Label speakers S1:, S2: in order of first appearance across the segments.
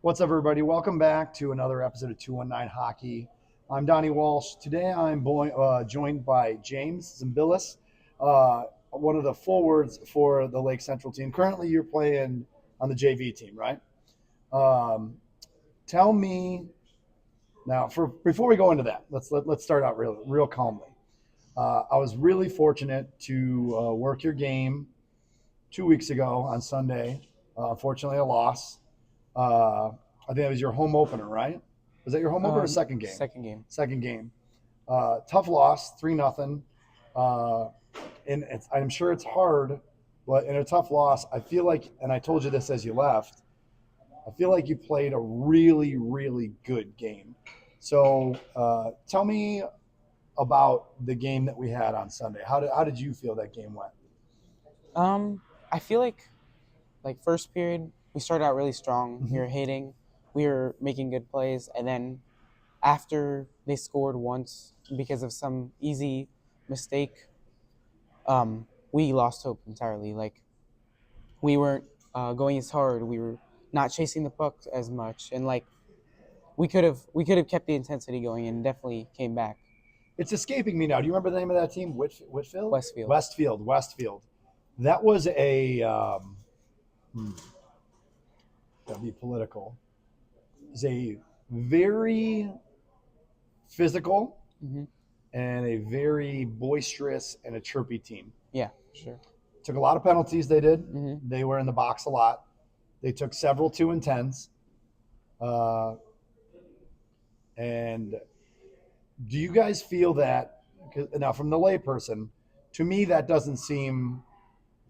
S1: What's up, everybody? Welcome back to another episode of 219 Hockey. I'm Donnie Walsh. Today I'm joined by James Zembillas, one of the forwards for the Lake Central team. Currently, you're playing on the JV team, right? Um, Tell me now, before we go into that, let's start out real calmly. I was really fortunate to work your game 2 weeks ago on Sunday. Unfortunately, a loss. I think that was your home opener, right? Was that your home opener or second game?
S2: Second game.
S1: Second game. Tough loss, 3-0. Uh, and I'm sure it's hard, but in a tough loss, I feel like, and I told you this as you left, I feel like you played a really, really good game. So tell me about the game that we had on Sunday. How did you feel that game went?
S2: I feel like first period we started out really strong. We
S1: Mm-hmm.
S2: were hitting, we were making good plays, and then after they scored once because of some easy mistake, we lost hope entirely. Like we weren't going as hard. We were not chasing the puck as much, and like we could have kept the intensity going and definitely came back.
S1: It's escaping me now. Do you remember the name of that team? Whitfield?
S2: Westfield.
S1: Westfield. That was a gotta be political. Is a very physical
S2: Hmm.
S1: and a very boisterous and a chirpy team.
S2: Yeah, sure.
S1: Took a lot of penalties. They did.
S2: Hmm.
S1: They were in the box a lot. They took several 2-10s. Uh, and do you guys feel that? Now, from the layperson, to me, that doesn't seem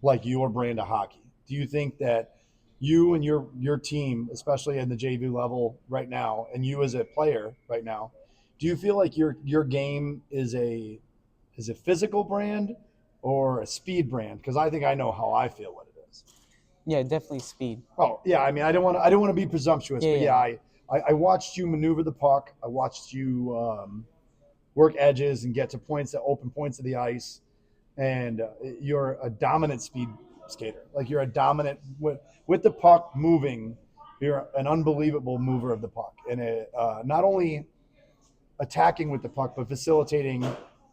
S1: like your brand of hockey. Do you think that you and your team, especially in the JV level right now, and you as a player right now, do you feel like your game is a physical brand or a speed brand? Because I think I know how I feel what it is.
S2: Yeah, definitely speed.
S1: Oh yeah, I mean I don't want to be presumptuous,
S2: Yeah,
S1: but yeah,
S2: yeah.
S1: I watched you maneuver the puck. I watched you work edges and get to points that open points of the ice, and you're a dominant speed skater. Like you're a dominant with the puck moving. You're an unbelievable mover of the puck, and not only attacking with the puck, but facilitating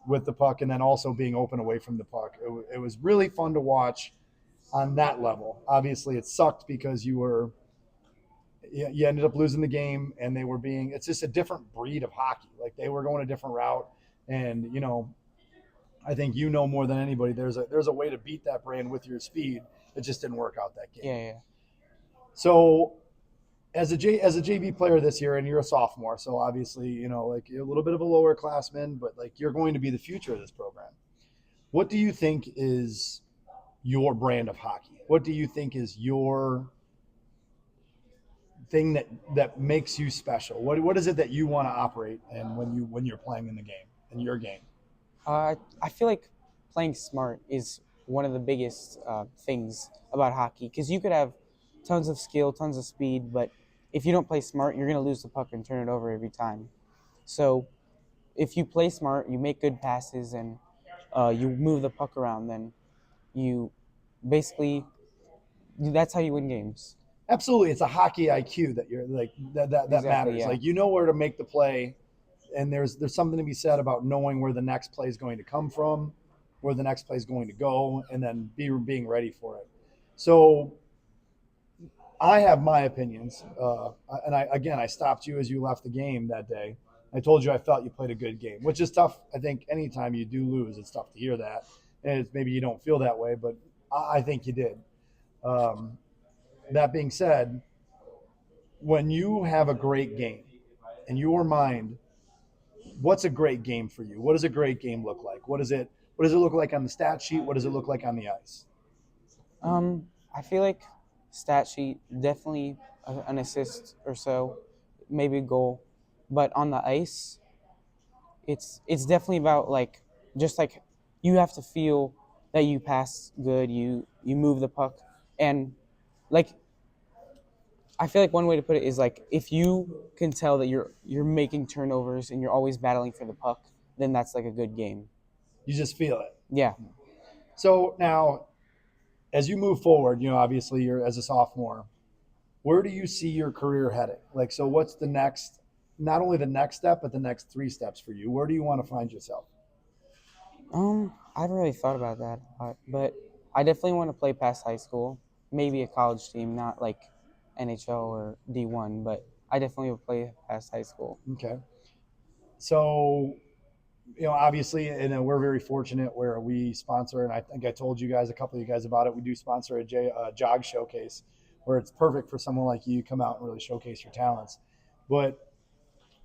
S1: with the puck, and then also being open away from the puck. It was really fun to watch on that level. Obviously, it sucked because you ended up losing the game, and they were being. It's just a different breed of hockey. Like they were going a different route, and I think you know more than anybody. There's a way to beat that brand with your speed. It just didn't work out that game.
S2: Yeah, yeah.
S1: So as a JV player this year, and you're a sophomore, so obviously like you're a little bit of a lower classman, but like you're going to be the future of this program. What do you think is your brand of hockey? What do you think is your thing that makes you special? What is it that you want to operate in when you're playing in the game in your game?
S2: I feel like playing smart is one of the biggest things about hockey because you could have tons of skill, tons of speed, but if you don't play smart, you're going to lose the puck and turn it over every time. So if you play smart, you make good passes, and you move the puck around, then you basically that's how you win games.
S1: Absolutely, it's a hockey IQ that you're like that
S2: Exactly.
S1: matters.
S2: Yeah.
S1: Like you know where to make the play, and there's something to be said about knowing where the next play is going to come from, where the next play is going to go, and then being ready for it. So I have my opinions, and I stopped you as you left the game that day. I told you I felt you played a good game, which is tough. I think anytime you do lose, it's tough to hear that, and maybe you don't feel that way, but I think you did. Um, that being said, when you have a great game in your mind, what's a great game for you? What does a great game look like? What does it look like on the stat sheet? What does it look like on the ice?
S2: I feel like stat sheet definitely an assist or so, maybe a goal, but on the ice, it's definitely about like just like you have to feel that you pass good, you move the puck, and like I feel like one way to put it is like if you can tell that you're making turnovers and you're always battling for the puck, then that's like a good game.
S1: You just feel it.
S2: Yeah.
S1: So now, as you move forward, obviously you're as a sophomore. Where do you see your career heading? Like, so what's the next, not only the next step, but the next three steps for you? Where do you want to find yourself?
S2: I haven't really thought about that a lot, but I definitely want to play past high school. Maybe a college team, not like NHL or D1, but I definitely would play past high school.
S1: Okay. So, obviously, and we're very fortunate where we sponsor, and I think I told you guys, a couple of you guys about it. We do sponsor a jog showcase where it's perfect for someone like you to come out and really showcase your talents. But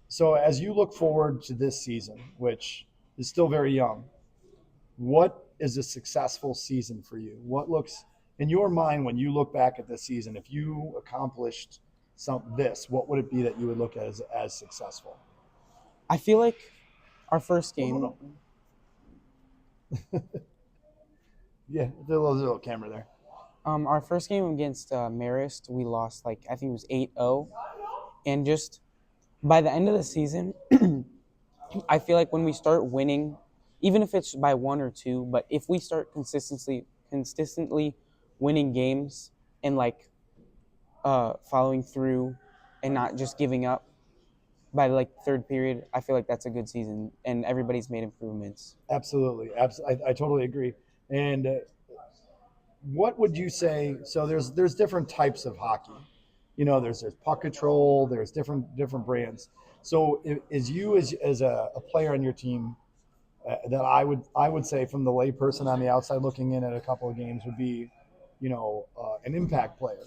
S1: so as you look forward to this season, which is still very young, what is a successful season for you? What looks in your mind when you look back at this season, if you accomplished what would it be that you would look at as successful?
S2: I feel like our first
S1: No, no,
S2: game,
S1: no. Yeah, there's a little camera there.
S2: our first game against Marist, we lost like I think it was 8-0, and just by the end of the season, I feel like when we start winning, even if it's by one or two, but if we start consistently winning games and like following through and not just giving up by like third period, I feel like that's a good season and everybody's made improvements.
S1: Absolutely, I totally agree. And what would you say? So there's different types of hockey. There's puck control. There's different brands. So is you as a player on your team, that I would say from the layperson on the outside looking in at a couple of games would be, an impact player.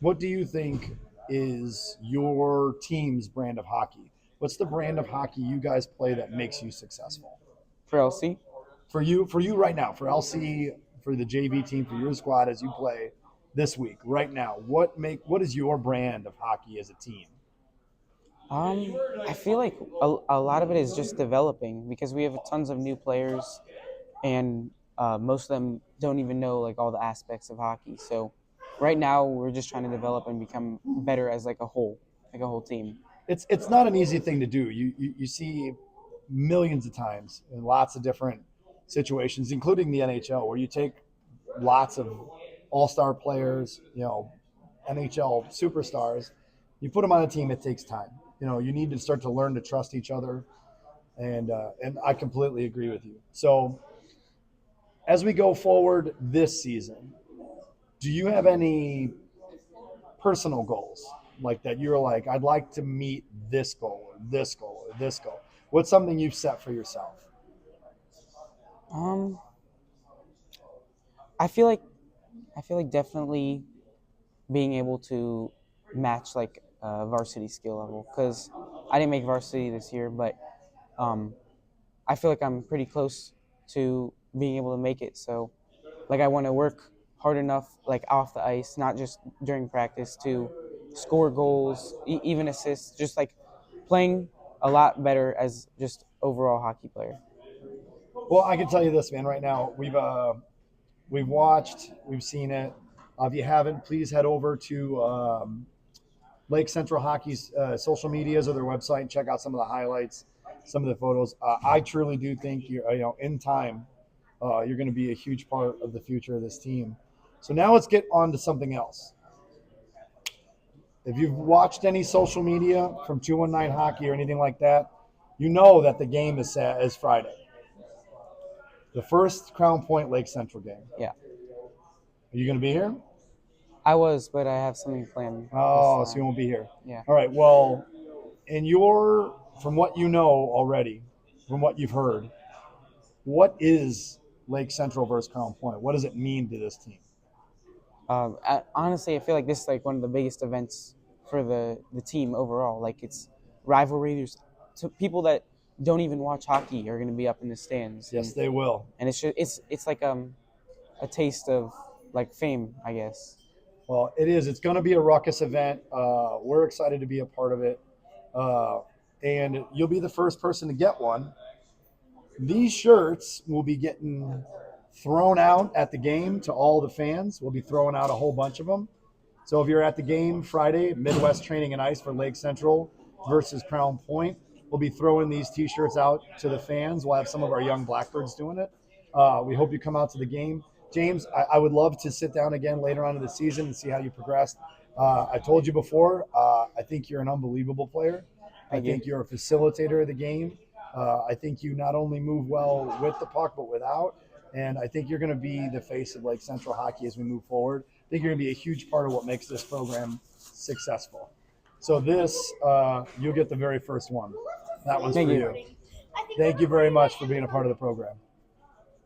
S1: What do you think is your team's brand of hockey? What's the brand of hockey you guys play that makes you successful?
S2: For LC,
S1: For you right now, for LC, for the JV team, for your squad as you play this week, right now, what is your brand of hockey as a team?
S2: I feel like a lot of it is just developing because we have tons of new players and most of them don't even know like all the aspects of hockey. So right now we're just trying to develop and become better as like a whole team.
S1: It's not an easy thing to do. You see millions of times in lots of different situations, including the NHL, where you take lots of all-star players, NHL superstars, you put them on a team. It takes time. You need to start to learn to trust each other, and I completely agree with you. So as we go forward this season, do you have any personal goals like that? You're like, I'd like to meet this goal or this goal or this goal. What's something you've set for yourself?
S2: Um, I feel like definitely being able to match like varsity skill level because I didn't make varsity this year, but um, I feel like I'm pretty close to being able to make it. So like I want to work hard enough like off the ice, not just during practice, to score goals, even assists, just like playing a lot better as just overall hockey player.
S1: Well, I can tell you this, man. Right now, we've watched, we've seen it. If you haven't, please head over to Lake Central Hockey's social medias or their website and check out some of the highlights, some of the photos. I truly do think in time, you're going to be a huge part of the future of this team. So now let's get on to something else. If you've watched any social media from 219 Hockey or anything like that, you know that the game is Friday. The first Crown Point Lake Central game.
S2: Yeah,
S1: Are you going to be here?
S2: I was, but I have something planned this
S1: Oh, so you
S2: time.
S1: won't be here.
S2: Yeah.
S1: All right. Well, from what you know already, from what you've heard, what is Lake Central versus Crown Point? What does it mean to this team?
S2: Honestly, I feel like this is like one of the biggest events for the team overall. Like it's rivalry. There's people that don't even watch hockey are going to be up in the stands,
S1: Yes, they will.
S2: and it's like a taste of like fame, I guess.
S1: Well, it is. It's going to be a ruckus event. We're excited to be a part of it. Uh, and you'll be the first person to get one. These shirts will be getting thrown out at the game to all the fans. We'll be throwing out a whole bunch of them. So if you're at the game Friday, Midwest Training and Ice for Lake Central versus Crown Point, we'll be throwing these T-shirts out to the fans. We'll have some of our young Blackbirds doing it. We hope you come out to the game. James, I would love to sit down again later on in the season and see how you progressed. I told you before, I think you're an unbelievable player. I
S2: Thank you.
S1: think you're a facilitator of the game. I think you not only move well with the puck, but without. And I think you're going to be the face of Lake Central hockey as we move forward. I think you're going to be a huge part of what makes this program successful. So this, you'll get the very first one. That one's
S2: Thank
S1: for
S2: you.
S1: you. Thank you very much for being a part of the program.